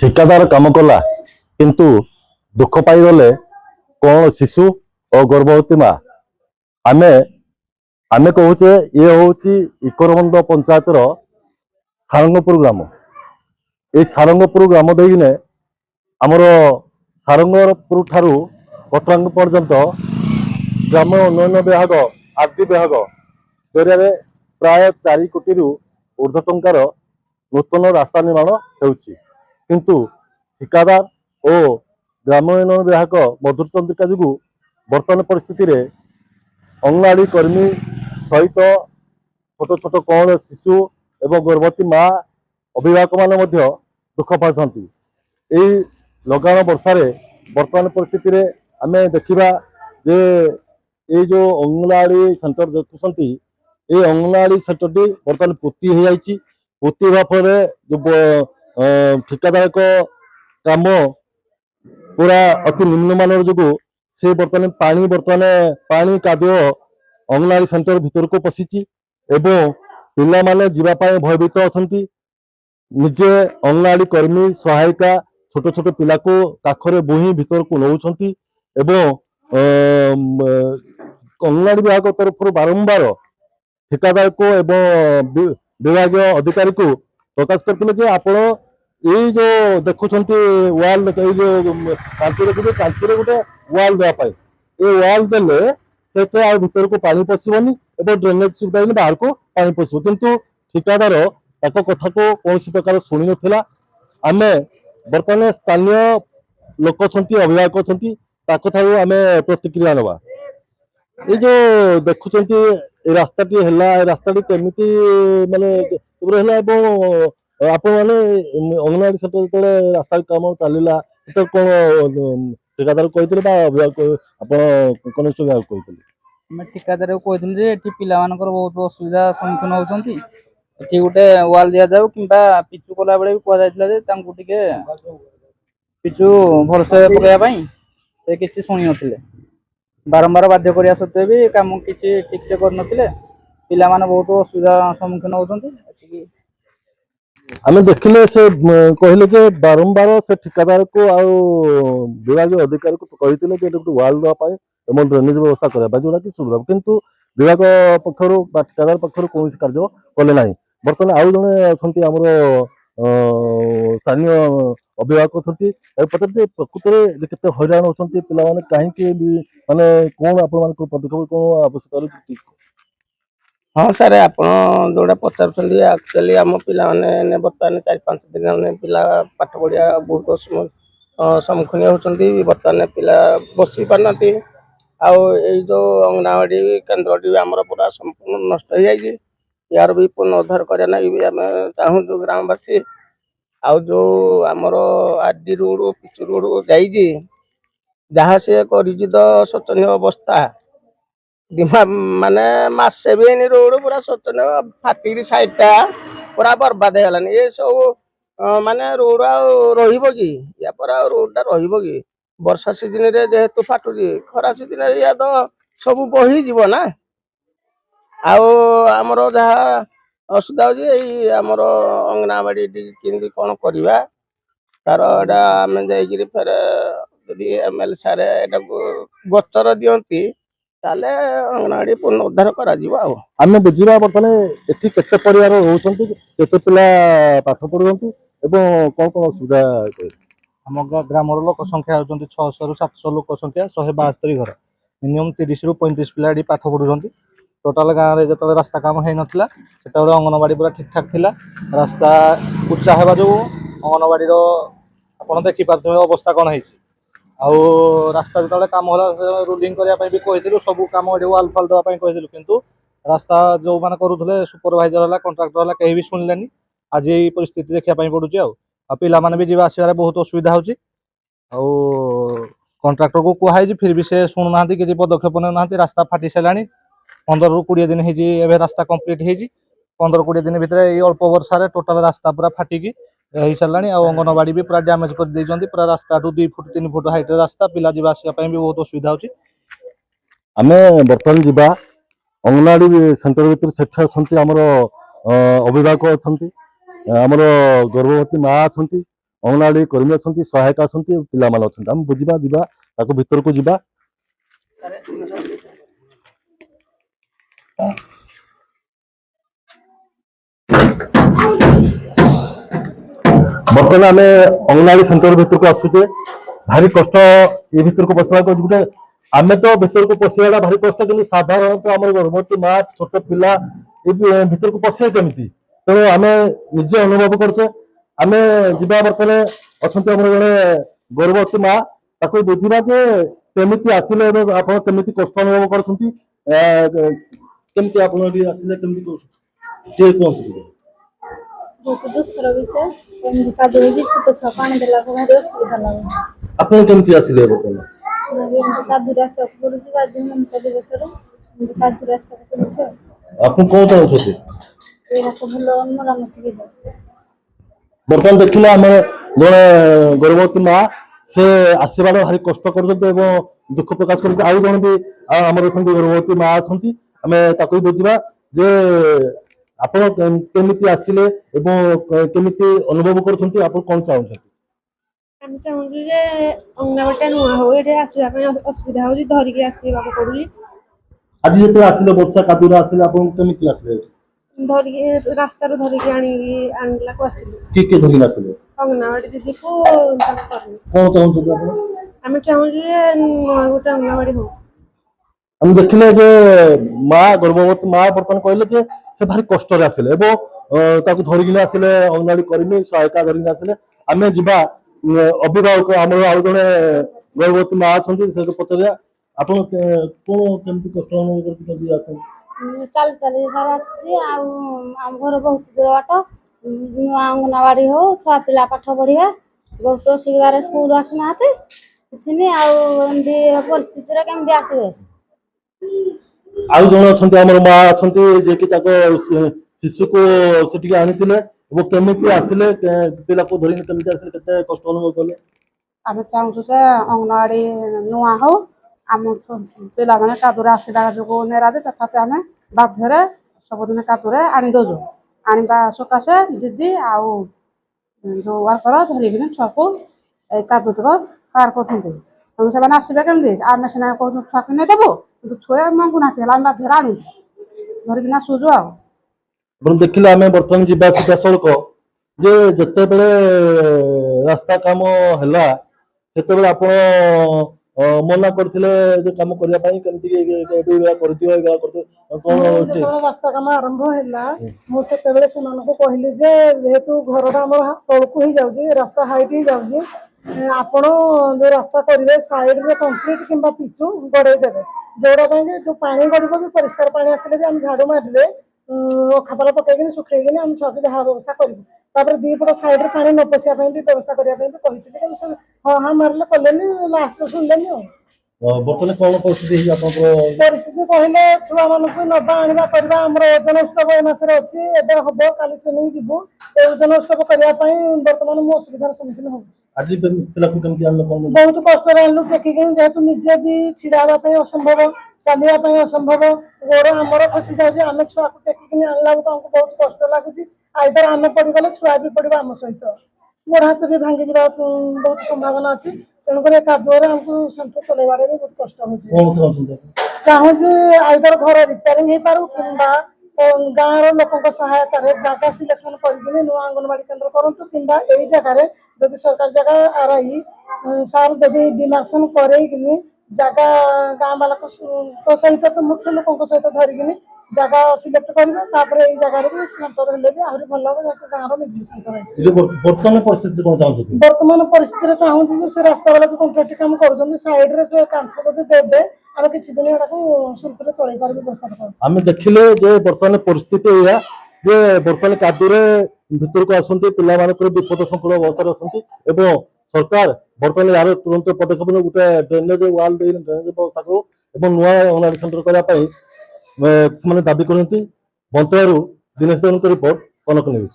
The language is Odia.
ठिकादार काम कला किंतु दुख पाईगले कौन शिशु और गर्भवती माँ आमे आमे कहूचे ये हूँ इकरबंद पंचायत सारंगपुर ग्राम। ये सारंगपुर ग्राम देने आमर सारंगपुर ठारू कटरांग पर्यंत ग्राम उन्नयन विभाग आरडी विभाग जरिया प्राय 4 कोटी ऊर्ध्व टंकार नूतन रास्ता निर्माण होउछि किंतु ठिकादार और ग्राम उन्नयन विभाग मधुर चंद्रिका जो बर्तमान परिस्थिति रे अंगनवाड़ी कर्मी सहित छोट छोट कौन शिशु एवं गर्भवती माँ अभिभावक माने दुख पाती। यही लगाण वर्षार बर्तमान परिस्थिति रे आमे देखिबा जे ये जो अंगनवाड़ी सेंटर देखुंत ये अंगनवाड़ी सेंटर टी बर्तमान पोती हो जाइए। पोती हुआ फल जो ठिकादार काम पूरा अति निम्नमान जो से बर्तमान पानी कादुଅ अंगनवाड़ी सेंटर भीतर को पशिची एवं पिला माने जीवापाई भयभीत अच्छा। निजे अंगनवाड़ी कर्मी सहायिका छोट छोट पिला को काखरे बोही भीतर को नौछंती एवं अंगनवाड़ी विभाग तरफ बारंबार ठिकादार को एवं विभाग अधिकारी को प्रकाश करते आपण यही जो देखुं वाल कांति देखिए कांति गोटे वाल देवाई ये वाल देले से भीतर को पानी पशिबनी एवं ड्रेनेज सुविधा बाहर को पानी पशि किंतु ठिकादार कथा को कौन प्रकार शुणी नाला। आम बर्तमान स्थानीय लोक अभिभावक अच्छा आम प्रतिक्रिया नवा ये जो देखुंत रास्ता रास्ता केमी माने आपण मैंने अंगनवाड़ी सेंटर जो रास्ता काम चलला तो कौन ठिकादार कहते कनिष्ठ विभाग कहते ठिकादार कहते पिलामानकर बहुत असुविधा सम्मुखीन होती ये गोटे वाल दि जाऊ कि पिचु कला बेले भी कहुए पिचु भलसे पकड़ाई से किसी शुणी नथिले बारंबार बाध्य करिया सत्वे भी काम किसी ठीक से कर नथिले पिला माने बहुत असुविधा सम्मुखीन होती। आम देखिले से कहले जे बारंबार से ठिकादार को आ विभाग अधिकारी को कहते वाल देवाई ड्रेनेज व्यवस्था करने जोटा कि सुविधा किंतु विभाग पक्षर ठिकादार पक्षर कौन कार्य कले ना। बर्तमान आउ जड़े अच्छा स्थानीय अभिभावक अच्छा पचारे प्रकृत केते हैरान होती पे कहीं माने कौन आप पदक्षेप कौन आवश्यकता। हाँ सर आप जोड़ा पचार एक्चुअली आम पाने बर्तमान 4-5 दिन पिला पाठ पढ़िया बहुत सम्मुखीन होती बर्तमान पिला बसी पारना आई जो अंगनवाड़ी केन्द्र आमर पूरा संपूर्ण नष्ट हो जाए यार भी पुनरुद्धार करना भी आम चाहूँ जो ग्रामवासी आउ जो आमर आरडी रोड पिचु रोड जाइए जहाँ से कर शोचनीय अवस्था दिमा माने मासे भी रोड पूरा शोचनीय फाटी साइडटा पूरा बर्बाद होगलानी ये सब माने रोड कि या पर रोडटा कि वर्षा सीजन रे जेहेतु फाटुची खरा सीजन या तो सब बही जीव ना आमर जहाँ असुविधा हो आमर अंगनवाड़ी केमती कौन करवा तार एटा आम जाइए फेर जदि एमएलए सारे एटा गोचर दियंती ताले अंगनवाड़ी पुनरुद्धार करा बुझा बर्तमान एटी केते परिवार रोचंती केते पिला पाठ पढ़ुचंती एवं कौन कौन असुविधा आम ग्राम लोक संख्या होती 600 ରୁ 700 लोक संख्या 172 घर मिनिमम 30 ରୁ 35 पिला पाठ पढ़ुंट टोटाल गाँव में जो रास्ता काम हो नाला से अंगनवाड़ी पूरा ठीक ठाक थिला रास्ता उच्चा होगा जो अंगनवाड़ी आप देखिपे अवस्था कौन है आउ रास्ता जो काम होला रोलिंग करने भी कहूँ सब कम वाल फाल देवाई कहूँ किंतु रास्ता जो मैंने करुले सुपरभाइजर है कंट्राक्टर है कहीं भी शुणिले आज ये परिस्थिति देखापी पड़ुची पिला माने भी जीवा आसबार बहुत असुविधा होची कंट्राक्टर को कहुई फिर भी से शुणुना किसी पदक्षेप ना रास्ता फाटी सारे 15 ରୁ 20 दिन हो रास्ता कंप्लीट हो 15-20 दिन भितर ये अल्प वर्षा टोटाल रास्ता पूरा फाटिकी हो सारा अंगनवाड़ी भी पूरा डैमेज कर पूरा रास्ता 2 फुट 3 फुट हाइट रास्ता पिला जीवा आसवाई भी बहुत असुविधा होची। आम बर्तमान जीवा अंगनवाड़ी सेंटर भीतर सेठ अच्छा आमर अभिभावक अच्छा आमर गर्भवती माँ अच्छा ଅଙ୍ଗନବାଡି କର୍ମୀ ଅଛନ୍ତି, ସହାୟକ ଅଛନ୍ତି, ପିଲାମାନେ ଅଛନ୍ତି। ଆମେ ବୁଝିବା, ଯିବା ତାକୁ ଭିତରକୁ ଯିବା। ବର୍ତ୍ତମାନ ଆମେ ଅଙ୍ଗନବାଡି ସେଣ୍ଟର ଭିତରକୁ ଆସୁଛେ। ଭାରି କଷ୍ଟ ଏ ଭିତରକୁ ପଶିବାକୁ। ଗୋଟେ ଆମେ ତ ଭିତରକୁ ପଶିବାଟା ଭାରି କଷ୍ଟ, କିନ୍ତୁ ସାଧାରଣତଃ ଆମର ଗର୍ଭବତୀ ମା, ଛୋଟ ପିଲା ଏ ଭିତରକୁ ପଶିବେ କେମିତି? ତେଣୁ ଆମେ ନିଜେ ଅନୁଭବ କରୁଛେ। ଆମେ ଯିବା, ବର୍ତ୍ତମାନ ଅଛନ୍ତି ଆମର ଜଣେ ଗର୍ଭବତୀ ମା, ତାକୁ ବୁଝିବା ଯେ କେମିତି ଆସିଲେ ଏବଂ ଆପଣ କେମିତି କଷ୍ଟ ଅନୁଭବ କରୁଛନ୍ତି, କେମିତି ଆପଣ ଏଠି ଆସିଲେ, କେମିତି ଟିକେ କୁହନ୍ତୁ ଟିକେ। ବହୁତ ଦୁଃଖର ବିଷୟ। ଏମିତି କାଦୁଅ ହେଇଛି, ଛୋଟ ଛୁଆ ପାଣି ଦେଲାକୁ ଭାରି ଅସୁବିଧା ଲାଗୁଛି। ଆପଣ କେମିତି ଆସିଲେ ବର୍ତ୍ତମାନ? ଏମିତି କାଦୁଅରେ ଆସିବାକୁ ପଡୁଛି, ବାଧ୍ୟ ମମତା ଦିବସରେ ଏମିତି କାଦୁଅରେ ଆସିବାକୁ ପଡୁଛି ଆଉ। ଆପଣ କଣ ଚାହୁଁଛନ୍ତି? ଏଇରାକ ଭଲ ମରାମତି ହେଇଯାଉ। ବର୍ତ୍ତମାନ ଦେଖିଲେ ଆମର ଜଣେ ଗର୍ଭବତୀ ମା, ସେ ଆସିବାଟା ଭାରି କଷ୍ଟ କରୁଛନ୍ତି ଏବଂ ଦୁଃଖ ପ୍ରକାଶ କରୁଛନ୍ତି। ଆଉ ଜଣେ ବି ଆମର ଅଛନ୍ତି ଗର୍ଭବତୀ ମା ଅଛନ୍ତି, ଆମେ ତାକୁ ବି ବୁଝିବା ଯେ ଆପଣ କେମିତି ଆସିଲେ ଏବଂ କେମିତି ଅନୁଭବ କରୁଛନ୍ତି, ଆପଣ କଣ ଚାହୁଁଛନ୍ତି? ଆମେ ଚାହୁଁଛୁ ଯେ ଅଙ୍ଗନବାଡିଟା ନୂଆ ହଉ, ଏଠି ଆସିବା ପାଇଁ ଅସୁବିଧା ହଉଛି, ଧରିକି ଆସିବାକୁ ପଡୁଛି। ଆଜି ଯେତେବେଳେ ଆସିଲେ ବର୍ଷା କାଦୁଅରେ ଆସିଲେ, ଆପଣ କେମିତି ଆସିଲେ? ଧରିକି ରାସ୍ତାରୁ ଧରିକି ଆଣିଲାକୁ ଆସିଲୁ। କିଏ ଧରିକି ଆସିଲେ? ଅଙ୍ଗନବାଡି ଦିଦିକୁ ତାକୁ କରିବୁ। କଣ ଚାହୁଁଛନ୍ତି ଆପଣ? ଆମେ ଚାହୁଁଛୁ ଯେ ନୂଆ ଗୋଟେ ଅଙ୍ଗନବାଡି ହଉ। ଆମେ ଦେଖିଲେ ଯେ ମା, ଗର୍ଭବତୀ ମା ବର୍ତ୍ତମାନ କହିଲେ ଯେ ସେ ଭାରି କଷ୍ଟରେ ଆସିଲେ ଏବଂ ତାକୁ ଧରିକିନା ଆସିଲେ, ଅଙ୍ଗନବାଡି କର୍ମୀ ସହାୟିକା ଧରିକି ଆସିଲେ। ଆମେ ଯିବା ଅଭିଭାବକ, ଆମର ଆଉ ଜଣେ ଗର୍ଭବତୀ ମା ଅଛନ୍ତି, ସେଠୁ ପଚାରିବା ଆପଣ କଣ କେମିତି କଷ୍ଟ ଅନୁଭବ କରୁଛନ୍ତି ଆସନ୍ତୁ? ଚାଲି ଚାଲି ସାର ଆସିଛି, ଆଉ ଆମ ଘର ବହୁତ ଦୂର ବାଟ। ନୂଆ ଅଙ୍ଗନବାଡି ହଉ, ଛୁଆ ପିଲା ପାଠ ପଢିବା, ବହୁତ ଅସୁବିଧାରେ ସ୍କୁଲ ଆସୁନାହାନ୍ତି କିଛି ନାହିଁ। ଆଉ ଏମିତି ପରିସ୍ଥିତିରେ କେମିତି ଆସିବେ? ଆଉ ଜଣେ ଅଛନ୍ତି, ଆମର ମା ଅଛନ୍ତି, ଯିଏକି ତାଙ୍କ ଶିଶୁକୁ ସେଠିକି ଆଣିଥିଲେ ଏବଂ କେମିତି ଆସିଲେ, ପିଲାକୁ ଧରିକି କେମିତି ଆସିଲେ, କେତେ କଷ୍ଟ ଅନୁଭବ କଲେ? ଆମେ ଚାହୁଁଛୁ ଯେ ଅଙ୍ଗନବାଡି ନୂଆ ହଉ, ଆମ ପିଲାମାନେ କାଦୁରେ ଆସିଲା ଯୋଗୁଁ ନେରାଜି, ତଥାପି ଆମେ ବାଧ୍ୟରେ ସବୁଦିନ କାଦୁରେ ଆଣି ଦଉଛୁ। ଆଣିବା ସକାଶେ ଦିଦି ଆଉ ଯୋଉ ୱାର୍କର ଧରିକିନି ଛୁଆକୁ ଏଇ କାଦୁତକ ପାର କରୁଛନ୍ତି। ତେଣୁ ସେମାନେ ଆସିବେ କେମିତି? ଆମେ ସିନା କହୁଛୁ ଛୁଆକୁ ନେଇଦେବୁ, କିନ୍ତୁ ଛୁଆ ମଙ୍ଗୁନାହାନ୍ତି, ହେଲେ ଆମେ ବାଧ୍ୟରେ ଆଣୁଛୁ, ଧରିକିନା ଆସୁଛୁ ଆଉ। ଆପଣ ଦେଖିଲେ ଆମେ ବର୍ତ୍ତମାନ ଯିବା ସିଧାସଳଖ ଯେ ଯେତେବେଳେ ରାସ୍ତା କାମ ହେଲା, ସେତେବେଳେ ଆପଣ ମନା କରିଥିଲେ ଯେ କାମ କରିବା ପାଇଁ, କେମିତି କରିଦିଅ, କଣ ଯେତେବେଳେ ରାସ୍ତା କାମ ଆରମ୍ଭ ହେଲା, ମୁଁ ସେତେବେଳେ ସେମାନଙ୍କୁ କହିଲି ଯେ ଯେହେତୁ ଘରଟା ଆମର ତଳକୁ ହେଇଯାଉଛି, ରାସ୍ତା ହାଇଟ୍ ହେଇଯାଉଛି, ଆପଣ ଯୋଉ ରାସ୍ତା କରିବେ ସାଇଡରେ କଂକ୍ରିଟ କିମ୍ବା ପିଚୁ ଗଡେଇ ଦେବେ, ଯୋଉଟା ପାଇଁ କି ଯୋଉ ପାଣି ଗଡିବ ବି, ପରିଷ୍କାର ପାଣି ଆସିଲେ ବି ଆମେ ଝାଡୁ ମାରିଲେ ଅଖାପାଲ ପକେଇକିନି ଶୁଖେଇକିନି ଆମେ ଛୁଆକୁ ଯାହା ବ୍ୟବସ୍ଥା କରିବୁ। ତାପରେ ଦିପଟ ସାଇଡରେ ପାଣି ନ ପଶିବା ପାଇଁ ବି ବ୍ୟବସ୍ଥା କରିବା ପାଇଁ ବି କହିଥିଲି, କିନ୍ତୁ ସେ ହଁ ହାଁ ମାରିଲେ, କଲେନି, ଲାଷ୍ଟରେ ଶୁଣିଲେନି ଆଉ। ବର୍ତ୍ତମାନ କଣ ପରିସ୍ଥିତି ହେଇଛି ଆପଣଙ୍କର? ପରିସ୍ଥିତି କହିଲେ ଛୁଆମାନଙ୍କୁ ନବା ଆଣିବା କରିବା, ଆମର ଓଜନ ଉତ୍ସବ ଏ ମାସରେ ଅଛି, ଏବେ ହବ, କାଲି ଟ୍ରେନିଂ ଯିବୁ। ଏ ଓଜନ ଉତ୍ସବ କରିବା ପାଇଁ ବର୍ତ୍ତମାନ ମୁଁ ଅସୁବିଧାର ସମ୍ମୁଖୀନ ହଉଛି। ଆଜି ପିଲାକୁ କେମିତି ଆଣିଲ? ବହୁତ କଷ୍ଟରେ ଆଣିଲୁ ଟେକିକିନି, ଯେହେତୁ ନିଜେ ବି ଛିଡା ହେବା ପାଇଁ ଅସମ୍ଭବ, ଚାଲିବା ପାଇଁ ଅସମ୍ଭବ, ଗୋଡ ଆମର ଖସି ଯାଉଛି, ଆମେ ଛୁଆକୁ ଟେକିକିନି ଆଣିଲା ବେଳକୁ ଆମକୁ ବହୁତ କଷ୍ଟ ଲାଗୁଛି। ଆଇଦର ଆମେ ପଡିଗଲେ ଛୁଆ ବି ପଡିବ ଆମ ସହିତ, ଗୋଡ ହାତ ବି ଭାଙ୍ଗି ଯିବା ବହୁତ ସମ୍ଭାବନା ଅଛି। ତେଣୁକରି ଏ କାଦୁଅରେ ଆମକୁ ସେଣ୍ଟର ଚଲେଇବାରେ ବି ବହୁତ କଷ୍ଟ ହଉଛି। ଚାହୁଁଛି ଆଇଦର ଘର ରିପେୟାରିଂ ହେଇପାରୁ, କିମ୍ବା ଗାଁର ଲୋକଙ୍କ ସହାୟତାରେ ଜାଗା ସିଲେକ୍ସନ କରିକିନି ନୂଆ ଅଙ୍ଗନବାଡି କେନ୍ଦ୍ର କରନ୍ତୁ, କିମ୍ବା ଏଇ ଜାଗାରେ ଯଦି ସରକାର ଜାଗା ଆରାଇ ସାର୍ ଯଦି ଡିମାର୍କସନ କରେଇକିନି ଜାଗା ଗାଁ ବାଲାଙ୍କ ସହିତ, ତ ମୁଖ୍ୟ ଲୋକଙ୍କ ସହିତ ଧରିକିନି ଜାଗା ସିଲେକ୍ଟ କରିବେ, ତାପରେ ଏଇ ଜାଗାରେ ବି ସେଣ୍ଟର ହେଲେ ବି ଆହୁରି ଭଲ ହବ, ଯେହେତୁ ଗାଁର ମିଡିଲ ସେଣ୍ଟର। ବର୍ତ୍ତମାନ ପରିସ୍ଥିତିରେ କଣ ଚାହୁଁଛନ୍ତି? ବର୍ତ୍ତମାନ ପରିସ୍ଥିତିରେ ଚାହୁଁଛି ଯେ ସେ ରାସ୍ତା ବାଲା ଯୋଉ କଂକ୍ରିଟ କାମ କରୁଛନ୍ତି, ସାଇଡରେ ସେ କାନ୍ଥ ଯଦି ଦେବେ, ଆମେ କିଛି ଦିନ ଏଟାକୁ ସୁରୁଖୁରୁରେ ଚଳେଇ ପାରିବୁ, ବର୍ଷା ପାଣି। ଆମେ ଦେଖିଲେ ଯେ ବର୍ତ୍ତମାନ ପରିସ୍ଥିତି ଏଇଆ ଯେ ବର୍ତ୍ତମାନ କାଦୁଅରେ ଭିତରକୁ ଆସନ୍ତି, ପିଲାମାନଙ୍କର ବିପଦ ସଂକୁଳ ଅବସ୍ଥାରେ ଅଛନ୍ତି ଏବଂ ସରକାର ବର୍ତ୍ତମାନ ଏହାର ତୁରନ୍ତ ପଦକ୍ଷେପ ନେଇ ଗୋଟେ ଡ୍ରେନେଜ ୱାଲ ଦେଇ ଡ୍ରେନେଜ ବ୍ୟବସ୍ଥା କରୁ ଏବଂ ନୂଆ ଅଙ୍ଗନବାଡି ସେଣ୍ଟର କରିବା ପାଇଁ ସେମାନେ ଦାବି କରନ୍ତି। ବନ୍ତଳାରୁ ଦିନେଶ ଦେବଙ୍କ ରିପୋର୍ଟ, କନକ ନ୍ୟୁଜ।